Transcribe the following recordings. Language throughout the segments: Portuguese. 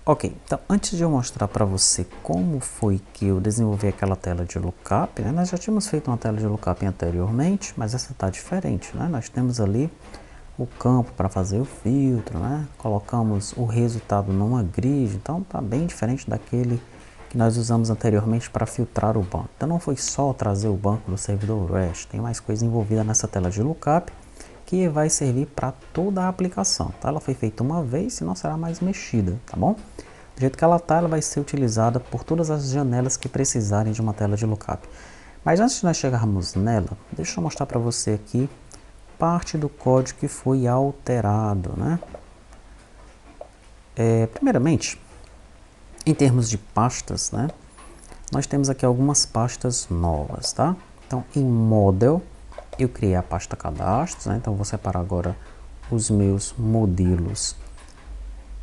Ok, então antes de eu mostrar para você como foi que eu desenvolvi aquela tela de lookup, né? Nós já tínhamos feito uma tela de lookup anteriormente, mas essa está diferente, né? Nós temos ali o campo para fazer o filtro, né? Colocamos o resultado numa grid, então está bem diferente daquele que nós usamos anteriormente para filtrar o banco. Então não foi só trazer o banco do servidor REST, tem mais coisa envolvida nessa tela de lookup que vai servir para toda a aplicação, tá? Ela foi feita uma vez e não será mais mexida, tá bom? Do jeito que ela está, ela vai ser utilizada por todas as janelas que precisarem de uma tela de lookup. Mas antes de nós chegarmos nela, deixa eu mostrar para você aqui parte do código que foi alterado, né? Primeiramente, em termos de pastas, né? Nós temos aqui algumas pastas novas, tá? Então, em Model, eu criei a pasta cadastros, né? Então vou separar agora os meus modelos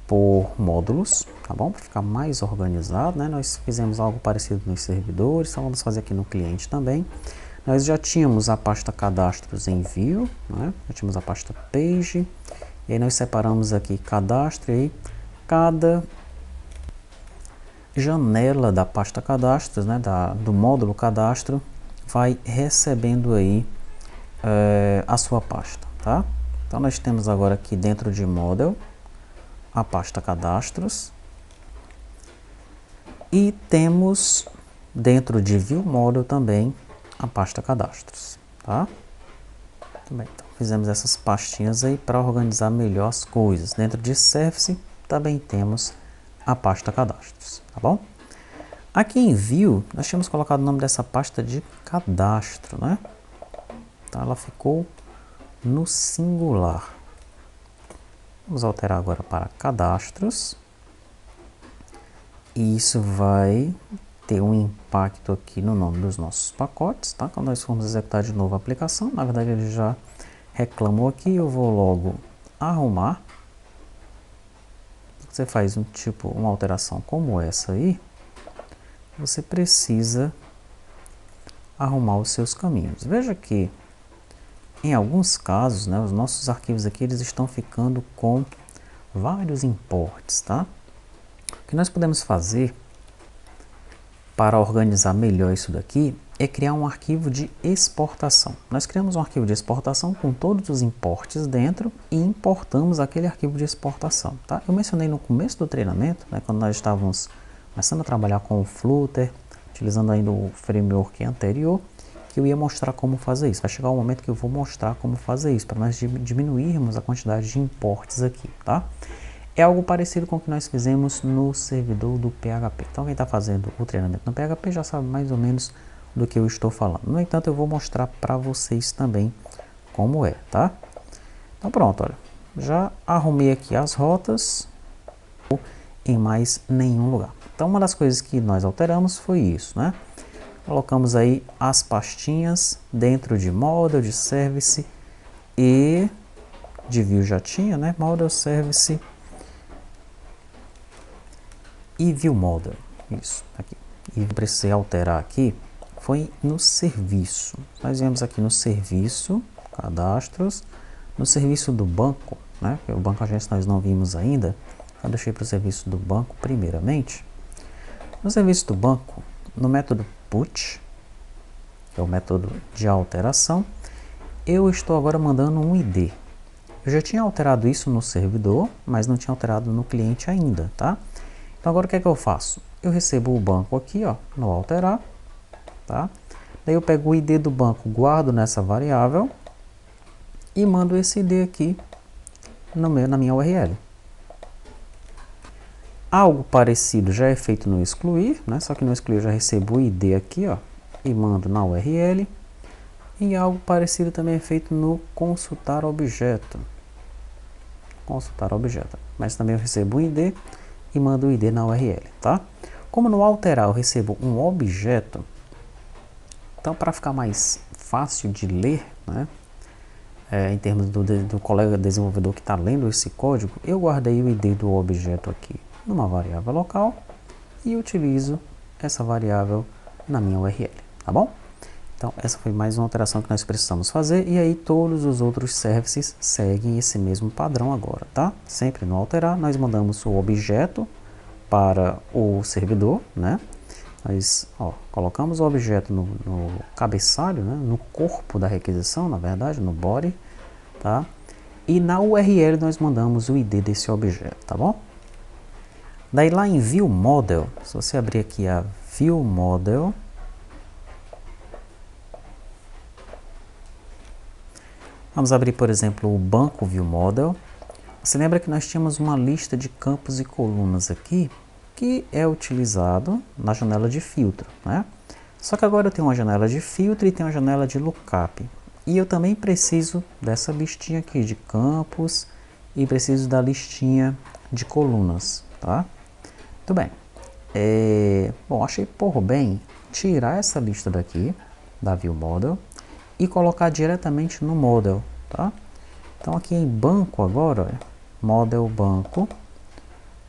por módulos, tá bom? Para ficar mais organizado, né? Nós fizemos algo parecido nos servidores, então vamos fazer aqui no cliente também. Nós já tínhamos a pasta cadastros em view, né? Já tínhamos a pasta page, e aí nós separamos aqui cadastro, e aí cada janela da pasta cadastros, né? Do módulo cadastro, vai recebendo aí a sua pasta, tá? Então nós temos agora aqui dentro de model a pasta cadastros e temos dentro de view model também a pasta cadastros, tá? Bem, então fizemos essas pastinhas aí para organizar melhor as coisas. Dentro de service também temos a pasta cadastros, tá bom? Aqui em view nós tínhamos colocado o nome dessa pasta de cadastro, né? Então ela ficou no singular. Vamos alterar agora para cadastros. E isso vai ter um impacto aqui no nome dos nossos pacotes, tá? Quando nós formos executar de novo a aplicação, na verdade ele já reclamou aqui, eu vou logo arrumar. Você faz uma alteração como essa aí, você precisa arrumar os seus caminhos. Veja que em alguns casos, né, os nossos arquivos aqui eles estão ficando com vários imports, tá? O que nós podemos fazer para organizar melhor isso daqui é criar um arquivo de exportação. Nós criamos um arquivo de exportação com todos os importes dentro e importamos aquele arquivo de exportação, tá? Eu mencionei no começo do treinamento, né, quando nós estávamos começando a trabalhar com o Flutter, utilizando ainda o framework anterior, que eu ia mostrar como fazer isso. Vai chegar o momento que eu vou mostrar como fazer isso, para nós diminuirmos a quantidade de importes aqui, tá? É algo parecido com o que nós fizemos no servidor do PHP. Então quem está fazendo o treinamento no PHP já sabe mais ou menos do que eu estou falando. No entanto, eu vou mostrar para vocês também como é, tá? Então pronto, olha. Já arrumei aqui as rotas em mais nenhum lugar. Então uma das coisas que nós alteramos foi isso, né? Colocamos aí as pastinhas dentro de model, de service e de view já tinha, né? Model, service e view model, isso, aqui. E precisei alterar aqui, foi no serviço. Nós viemos aqui no serviço, cadastros, no serviço do banco, né? O banco agência nós não vimos ainda, eu deixei para o serviço do banco primeiramente. No serviço do banco, no método put, que é o método de alteração, eu estou agora mandando um ID. Eu já tinha alterado isso no servidor, mas não tinha alterado no cliente ainda, tá? Então agora o que é que eu faço? Eu recebo o banco aqui, ó, no alterar, tá? Daí eu pego o ID do banco, guardo nessa variável e mando esse ID aqui na minha URL. Algo parecido já é feito no excluir, né? Só que no excluir eu já recebo o ID aqui, ó, e mando na URL. E algo parecido também é feito no consultar objeto. Consultar objeto. Mas também eu recebo o ID e mando o ID na URL, tá? Como no alterar eu recebo um objeto, então para ficar mais fácil de ler, né, em termos do colega desenvolvedor que está lendo esse código, eu guardei o ID do objeto aqui numa variável local e utilizo essa variável na minha URL, tá bom? Então essa foi mais uma alteração que nós precisamos fazer e aí todos os outros services seguem esse mesmo padrão agora, tá? Sempre no alterar nós mandamos o objeto para o servidor, né? Nós colocamos o objeto no cabeçalho, né? No corpo da requisição, na verdade, no body, tá? E na URL nós mandamos o ID desse objeto, tá bom? Daí lá em View Model, se você abrir aqui a View Model, vamos abrir, por exemplo, o banco View Model. Você lembra que nós tínhamos uma lista de campos e colunas aqui, que é utilizado na janela de filtro, né? Só que agora eu tenho uma janela de filtro e tenho uma janela de lookup. E eu também preciso dessa listinha aqui de campos e preciso da listinha de colunas, tá? Muito bem. Bom, achei por bem tirar essa lista daqui, da View Model, e colocar diretamente no Model, tá? Então aqui em banco agora, olha, Model Banco,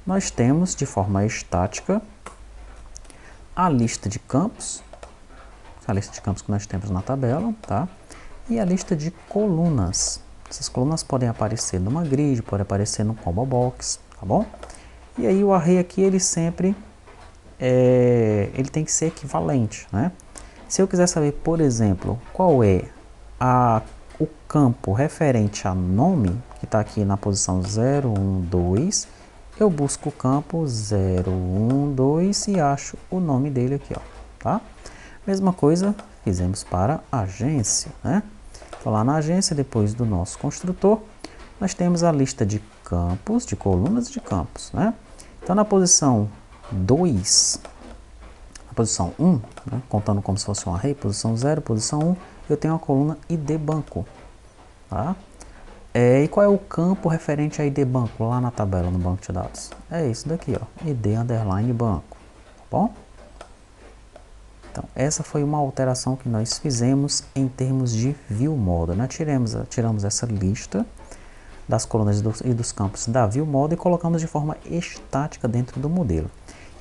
nós temos de forma estática a lista de campos que nós temos na tabela, tá? E a lista de colunas. Essas colunas podem aparecer numa grid, pode aparecer no combo box, tá bom? E aí o array aqui, ele sempre ele tem que ser equivalente, né? Se eu quiser saber, por exemplo, qual é o campo referente a nome, que está aqui na posição 012, eu busco o campo 012 e acho o nome dele aqui, ó, tá? Mesma coisa fizemos para a agência, né? Então lá na agência, depois do nosso construtor, nós temos a lista de campos, de colunas e de campos, né? Então na posição 2, na posição 1, né, contando como se fosse um array, posição 0, posição 1, eu tenho a coluna ID banco, tá? E qual é o campo referente a ID banco lá na tabela, no banco de dados? É esse daqui, ó, ID underline banco, tá bom? Então, essa foi uma alteração que nós fizemos em termos de View Model, né? Tiramos essa lista das colunas e dos campos da View Model e colocamos de forma estática dentro do modelo.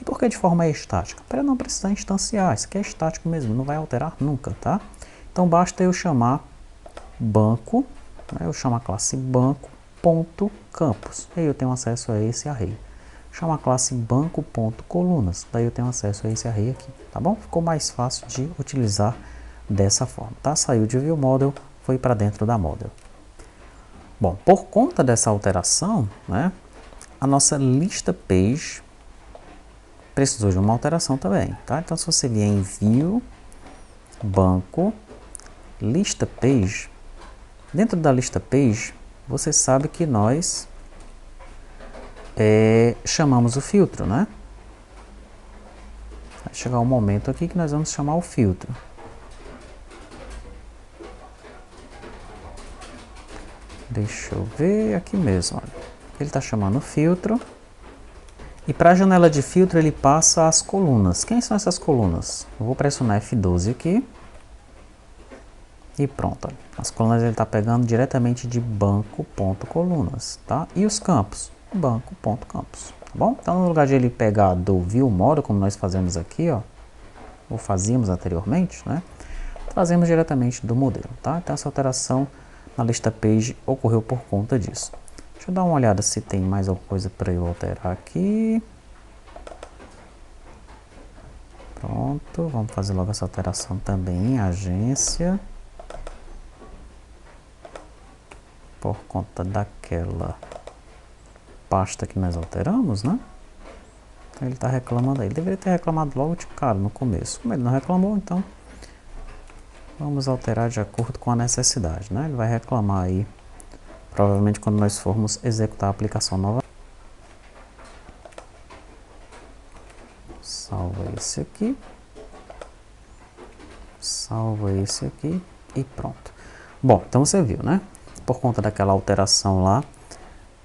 E por que de forma estática? Para não precisar instanciar, isso aqui é estático mesmo, não vai alterar nunca, tá? Então, basta eu chamar banco, né? Eu chamo a classe banco.campos, aí eu tenho acesso a esse array. Chama a classe banco.colunas, daí eu tenho acesso a esse array aqui, tá bom? Ficou mais fácil de utilizar dessa forma, tá? Saiu de View Model, foi para dentro da Model. Bom, por conta dessa alteração, né, a nossa lista page precisou de uma alteração também, tá? Então, se você vier em View, Banco, Lista Page, dentro da lista page, você sabe que nós chamamos o filtro, né? Vai chegar um momento aqui que nós vamos chamar o filtro. Deixa eu ver aqui mesmo, olha. Ele está chamando o filtro. E para a janela de filtro ele passa as colunas. Quem são essas colunas? Eu vou pressionar F12 aqui. E pronto, olha. As colunas ele está pegando diretamente de banco.colunas, tá? E os campos? Banco.campos, tá bom? Então no lugar de ele pegar do View Model, como nós fazemos aqui, ó, ou fazíamos anteriormente, né? Trazemos diretamente do modelo, tá? Então essa alteração na lista page ocorreu por conta disso. Deixa eu dar uma olhada se tem mais alguma coisa para eu alterar aqui. Pronto, vamos fazer logo essa alteração também em agência. Por conta daquela pasta que nós alteramos, né? Então ele está reclamando aí. Ele deveria ter reclamado logo de cara no começo. Como ele não reclamou, então vamos alterar de acordo com a necessidade, né? Ele vai reclamar aí, provavelmente quando nós formos executar a aplicação nova. Salva esse aqui. Salva esse aqui e pronto. Bom, então você viu, né? Por conta daquela alteração lá,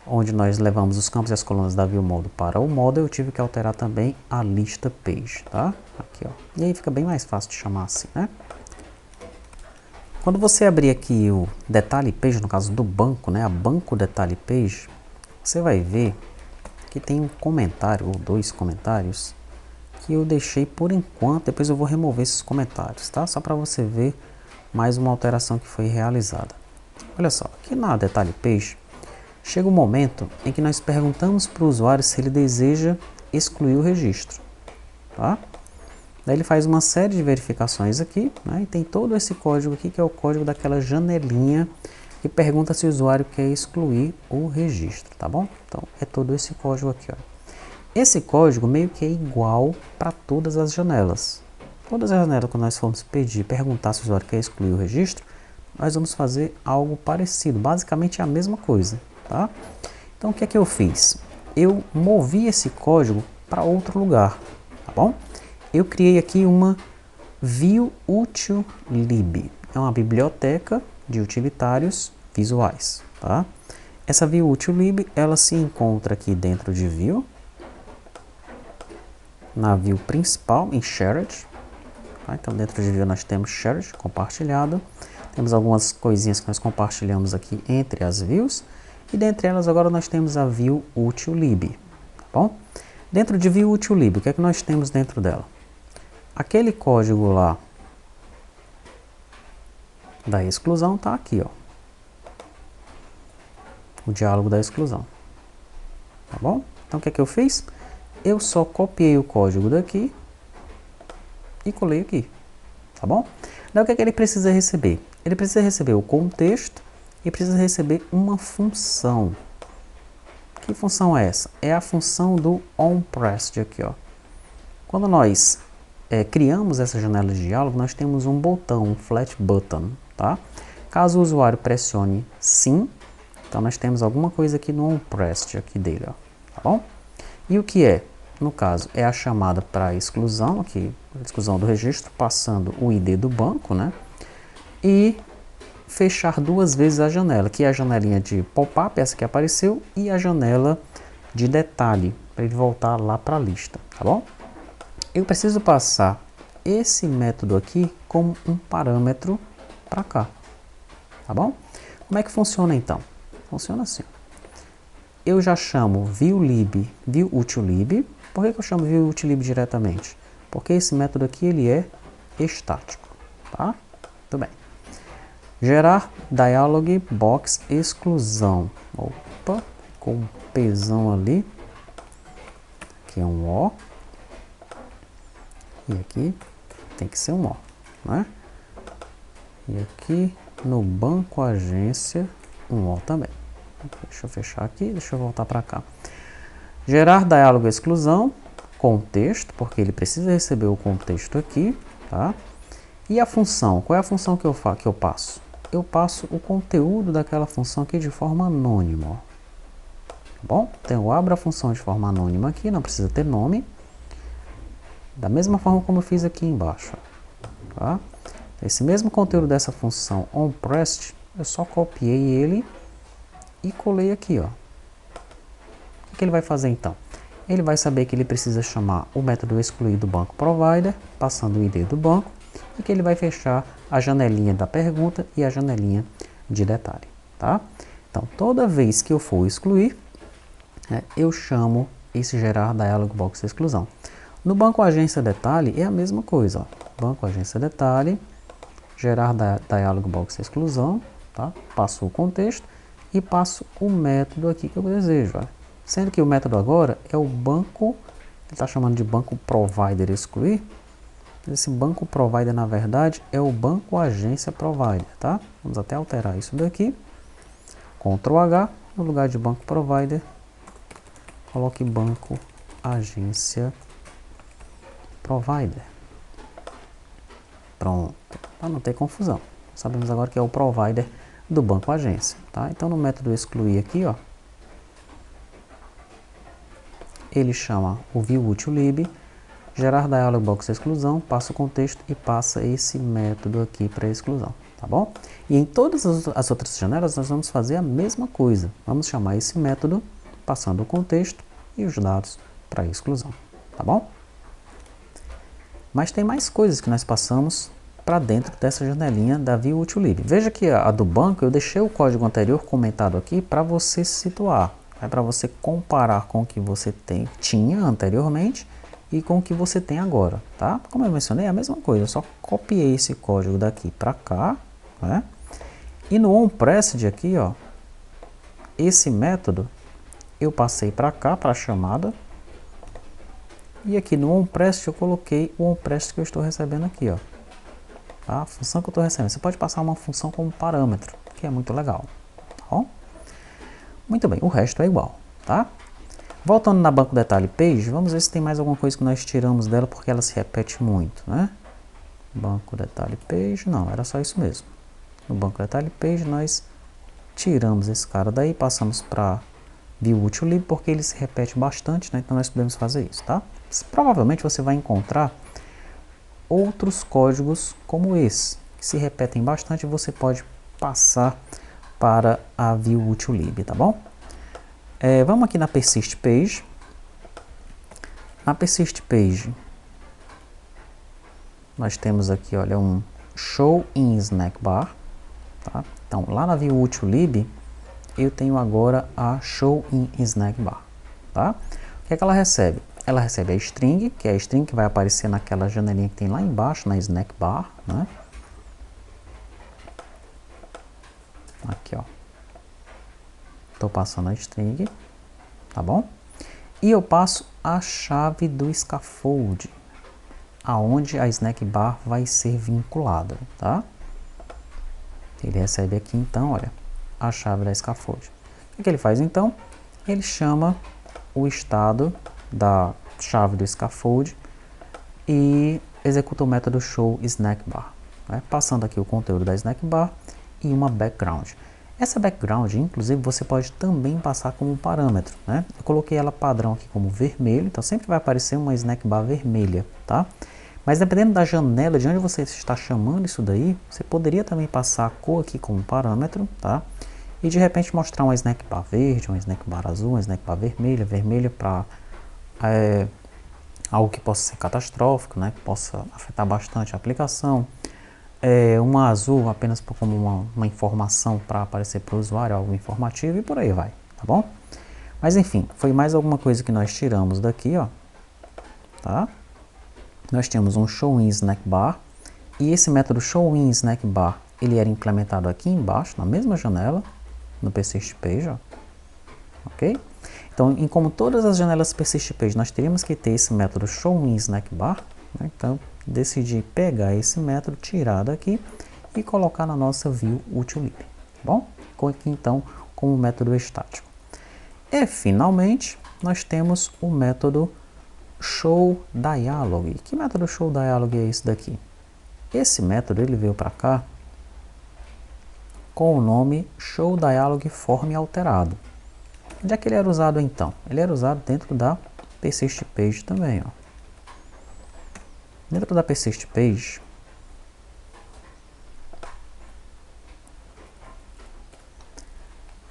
onde nós levamos os campos e as colunas da View Model para o Model, eu tive que alterar também a lista page, tá? Aqui, ó. E aí fica bem mais fácil de chamar assim, né? Quando você abrir aqui o detalhe page, no caso do banco, né? A banco detalhe page, você vai ver que tem um comentário, ou dois comentários, que eu deixei por enquanto. Depois eu vou remover esses comentários, tá? Só para você ver mais uma alteração que foi realizada. Olha só, aqui na detalhe page, chega um momento em que nós perguntamos para o usuário se ele deseja excluir o registro, tá? Daí ele faz uma série de verificações aqui, né? E tem todo esse código aqui, que é o código daquela janelinha que pergunta se o usuário quer excluir o registro, tá bom? Então, é todo esse código aqui, ó. Esse código meio que é igual para todas as janelas. Todas as janelas que nós formos perguntar se o usuário quer excluir o registro, nós vamos fazer algo parecido, basicamente é a mesma coisa, tá? Então, o que é que eu fiz? Eu movi esse código para outro lugar, tá bom? Eu criei aqui uma ViewUtilLib, é uma biblioteca de utilitários visuais, tá? Essa ViewUtilLib, ela se encontra aqui dentro de View, na View principal, em Shared, tá? Então dentro de View nós temos Shared, compartilhado, temos algumas coisinhas que nós compartilhamos aqui entre as views, e dentre elas agora nós temos a ViewUtilLib, tá bom? Dentro de ViewUtilLib, o que é que nós temos dentro dela? Aquele código lá da exclusão está aqui, ó. O diálogo da exclusão. Tá bom? Então o que é que eu fiz? Eu só copiei o código daqui e colei aqui. Tá bom? Daí o que é que ele precisa receber? Ele precisa receber o contexto e precisa receber uma função. Que função é essa? É a função do onPressed aqui, ó. Quando nós criamos essa janela de diálogo, nós temos um botão, um flat button, tá? Caso o usuário pressione sim, então nós temos alguma coisa aqui no onPressed aqui dele, ó, tá bom? E o que é? No caso, é a chamada para exclusão, aqui, exclusão do registro, passando o ID do banco, né? E fechar duas vezes a janela, que é a janelinha de pop-up, essa que apareceu, e a janela de detalhe, para ele voltar lá para a lista, tá bom? Eu preciso passar esse método aqui como um parâmetro para cá, tá bom? Como é que funciona então? Funciona assim. Eu já chamo ViewUtilLib. Por que eu chamo ViewUtilLib diretamente? Porque esse método aqui ele é estático, tá? Muito bem. Gerar dialog box exclusão. Opa, ficou um Pzão ali. Aqui é um O. E aqui tem que ser um O, né? E aqui no banco agência, um O também. Deixa eu fechar aqui, deixa eu voltar para cá. Gerar diálogo exclusão, contexto, porque ele precisa receber o contexto aqui, tá? E a função, qual é a função que eu passo? Eu passo o conteúdo daquela função aqui de forma anônima, ó. Tá bom? Então eu abro a função de forma anônima aqui, não precisa ter nome. Da mesma forma como eu fiz aqui embaixo, tá? Esse mesmo conteúdo dessa função onPressed, eu só copiei ele e colei aqui, ó. O que ele vai fazer então? Ele vai saber que ele precisa chamar o método excluir do banco provider, passando o ID do banco, e que ele vai fechar a janelinha da pergunta e a janelinha de detalhe, tá? Então, toda vez que eu for excluir, eu chamo esse gerar dialog box exclusão. No banco agência detalhe é a mesma coisa, ó. Banco agência detalhe, gerar dialog box exclusão, tá? Passo o contexto e passo o método aqui que eu desejo, ó. Sendo que o método agora é o banco, ele está chamando de banco provider excluir. Esse banco provider na verdade é o banco agência provider, tá? Vamos até alterar isso daqui. Ctrl H, no lugar de banco provider, coloque banco agência provider. Pronto, para não ter confusão. Sabemos agora que é o provider do banco agência, tá? Então no método excluir aqui, ó, ele chama o ViewUtilLib, gerar dialog box exclusão, passa o contexto e passa esse método aqui para exclusão, tá bom? E em todas as outras janelas nós vamos fazer a mesma coisa. Vamos chamar esse método passando o contexto e os dados para exclusão, tá bom? Mas tem mais coisas que nós passamos para dentro dessa janelinha da ViewUtilLib. Veja que a do banco eu deixei o código anterior comentado aqui para você se situar, para você comparar com o que você tinha anteriormente e com o que você tem agora, tá? Como eu mencionei, é a mesma coisa, eu só copiei esse código daqui para cá, né? E no onPressed aqui, ó, esse método eu passei para cá, para a chamada, E aqui no onPrest eu coloquei o onPrest que eu estou recebendo aqui, ó. Tá? A função que eu estou recebendo. Você pode passar uma função como parâmetro, que é muito legal. Tá bom? Muito bem, o resto é igual, tá? Voltando na banco detalhe page, vamos ver se tem mais alguma coisa que nós tiramos dela, porque ela se repete muito, né? Banco detalhe page, não, era só isso mesmo. No banco detalhe page nós tiramos esse cara daí, passamos para ViewUtilIb, porque ele se repete bastante, né? Então nós podemos fazer isso, tá? Provavelmente você vai encontrar outros códigos como esse, que se repetem bastante e você pode passar para a ViewUtilIb, tá bom? Vamos aqui na Persist Page. Na Persist Page, nós temos aqui, olha, um Show in Snack Bar. Tá? Então, lá na ViewUtilIb, eu tenho agora a Show in Snack Bar. Tá? O que é que ela recebe? Ela recebe a string, que é a string que vai aparecer naquela janelinha que tem lá embaixo, na Snack Bar. Né? Aqui, ó. Estou passando a string, tá bom? E eu passo a chave do scaffold, aonde a snack bar vai ser vinculada, tá? Ele recebe aqui então, olha, a chave da scaffold. O que ele faz então? Ele chama o estado da chave do scaffold e executa o método show snack bar, né? Passando aqui o conteúdo da snack bar e uma background. Essa background, inclusive, você pode também passar como parâmetro, né? Eu coloquei ela padrão aqui como vermelho, então sempre vai aparecer uma snack bar vermelha, tá? Mas dependendo da janela de onde você está chamando isso daí, você poderia também passar a cor aqui como parâmetro, tá? E de repente mostrar uma snack bar verde, uma snack bar azul, uma snack bar vermelha, vermelha para algo que possa ser catastrófico, né? Que possa afetar bastante a aplicação. Uma azul apenas como uma informação para aparecer para o usuário, algo informativo e por aí vai, tá bom? Mas enfim, foi mais alguma coisa que nós tiramos daqui, ó, tá? Nós temos um showInSnackBar e esse método showInSnackBar, ele era implementado aqui embaixo, na mesma janela, no Persist Page, ó, ok? Então, como todas as janelas Persist Page, nós teríamos que ter esse método showInSnackBar, né? Então, decidi pegar esse método, tirar daqui e colocar na nossa ViewUtilIb, tá bom? Aqui então como método estático. E finalmente nós temos o método showDialog. Que método showDialog é esse daqui? Esse método ele veio para cá com o nome showDialogFormAlterado. Onde é que ele era usado então? Ele era usado dentro da Persist Page também, ó. Dentro da Persist Page,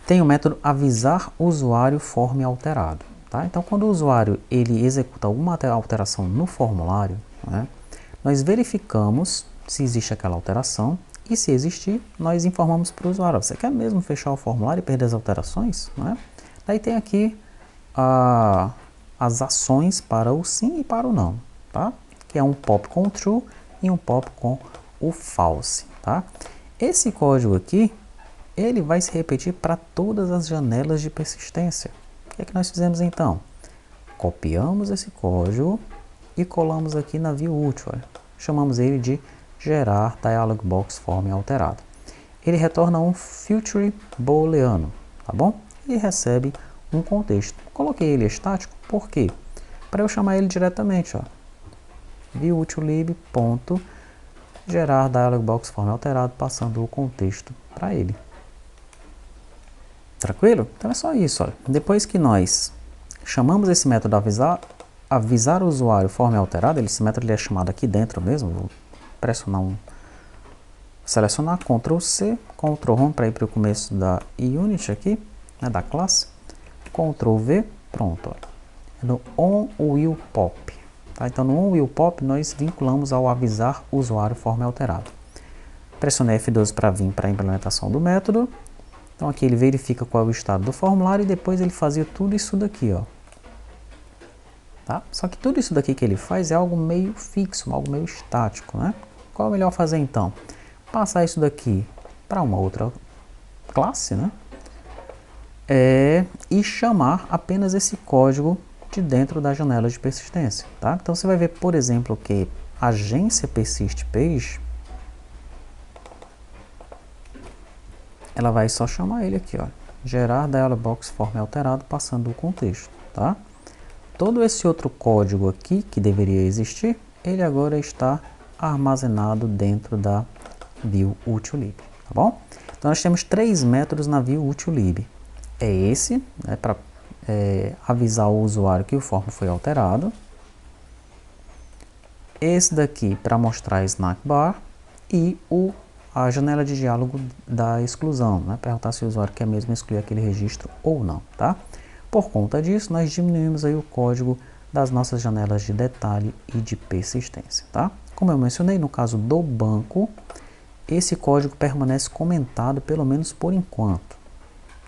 tem o método avisar usuário form alterado. Tá? Então, quando o usuário ele executa alguma alteração no formulário, né, nós verificamos se existe aquela alteração e se existir, nós informamos para o usuário. Você quer mesmo fechar o formulário e perder as alterações? Né? Daí tem aqui as ações para o sim e para o não. Tá? Que é um pop com o true e um pop com o false, tá? Esse código aqui, ele vai se repetir para todas as janelas de persistência. O que é que nós fizemos então? Copiamos esse código e colamos aqui na ViewUtil. Chamamos ele de gerar dialog box form alterado. Ele retorna um future booleano, tá bom? E recebe um contexto. Coloquei ele estático, por quê? Para eu chamar ele diretamente, ó. ViewUtilIb.gerar dialog box form alterado, passando o contexto para ele. Tranquilo? Então é só isso, olha. Depois que nós chamamos esse método avisar o usuário form alterado, esse método ele é chamado aqui dentro mesmo, vou pressionar selecionar Ctrl C, Ctrl Home para ir para o começo da unit aqui, né, da classe, Ctrl V, pronto, olha. No onWillPop. Tá? Então, no onWillPop, nós vinculamos ao avisar o usuário form alterado. Pressionei F12 para vir para a implementação do método. Então, aqui ele verifica qual é o estado do formulário e depois ele fazia tudo isso daqui, ó. Tá? Só que tudo isso daqui que ele faz é algo meio fixo, algo meio estático, né? Qual é o melhor fazer então? Passar isso daqui para uma outra classe, né? E chamar apenas esse código de dentro da janela de persistência, tá? Então você vai ver, por exemplo, que agência persist page, ela vai só chamar ele aqui, ó, gerar dialog box form alterado passando o contexto, tá? Todo esse outro código aqui que deveria existir, ele agora está armazenado dentro da view util_lib, tá bom? Então nós temos 3 métodos na view util_lib. É esse, né, para avisar o usuário que o form foi alterado. Esse daqui para mostrar a snack bar e a janela de diálogo da exclusão, né, perguntar se o usuário quer mesmo excluir aquele registro ou não, tá? Por conta disso, nós diminuímos aí o código das nossas janelas de detalhe e de persistência, tá? Como eu mencionei, no caso do banco, esse código permanece comentado pelo menos por enquanto,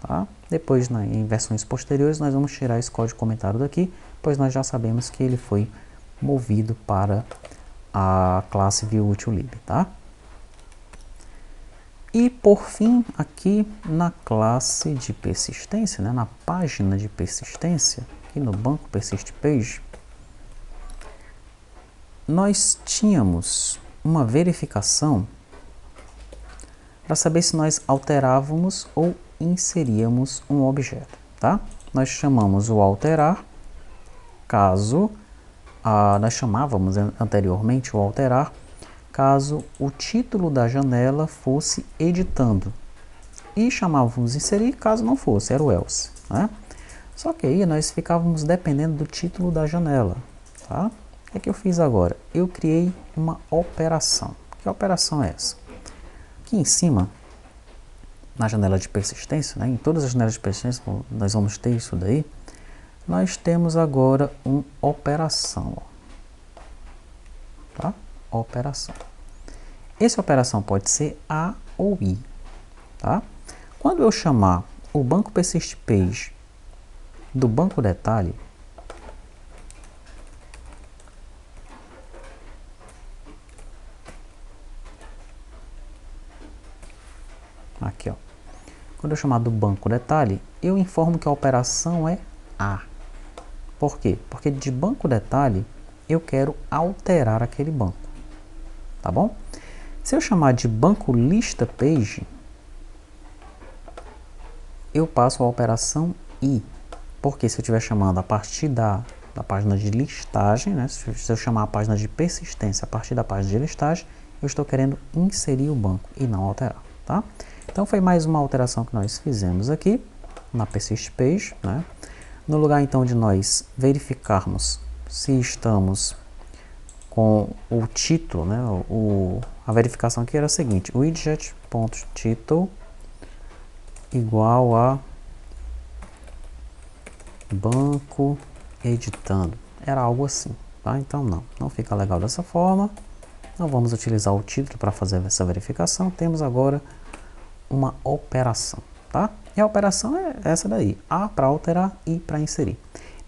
tá? Depois, em versões posteriores, nós vamos tirar esse código comentado daqui, pois nós já sabemos que ele foi movido para a classe viewUtil_lib, tá? E por fim, aqui na classe de persistência, né, na página de persistência, aqui no banco persist page, nós tínhamos uma verificação para saber se nós alterávamos ou inseríamos um objeto, tá? Nós chamamos o alterar, caso nós chamávamos anteriormente o alterar, caso o título da janela fosse editando, e chamávamos inserir caso não fosse, era o else, né? Só que aí nós ficávamos dependendo do título da janela, tá? O que eu fiz agora? Eu criei uma operação. Que operação é essa? Aqui em cima, na janela de persistência, né, em todas as janelas de persistência, nós vamos ter isso daí, nós temos agora uma operação, ó, tá? Operação. Essa operação pode ser A ou I, tá? Quando eu chamar o banco persist page do banco detalhe, aqui, ó. Quando eu chamar do banco detalhe, eu informo que a operação é A. Por quê? Porque de banco detalhe eu quero alterar aquele banco, tá bom? Se eu chamar de banco lista page, eu passo a operação I. Porque se eu estiver chamando a partir da página de listagem, né? Se eu chamar a página de persistência a partir da página de listagem, eu estou querendo inserir o banco e não alterar, tá? Então foi mais uma alteração que nós fizemos aqui na persist page, né? No lugar então de nós verificarmos se estamos com o título, né? A verificação aqui era a seguinte: widget.title igual a banco editando. Era algo assim, tá? Então não fica legal dessa forma. Não vamos utilizar o título para fazer essa verificação. Temos agora uma operação, tá? E a operação é essa daí, A para alterar, I para inserir.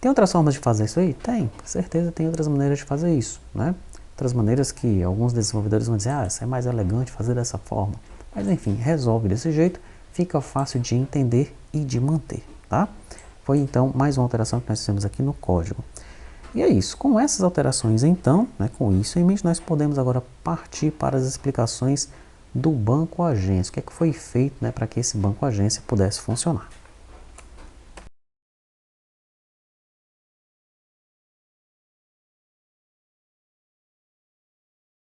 Tem outras formas de fazer isso aí? Tem, com certeza tem outras maneiras de fazer isso, né? Outras maneiras que alguns desenvolvedores vão dizer, essa é mais elegante fazer dessa forma. Mas enfim, resolve desse jeito, fica fácil de entender e de manter, tá? Foi então mais uma alteração que nós fizemos aqui no código. E é isso, com essas alterações então, né, com isso em mente, nós podemos agora partir para as explicações do banco agência. O que é que foi feito, né, para que esse banco agência pudesse funcionar.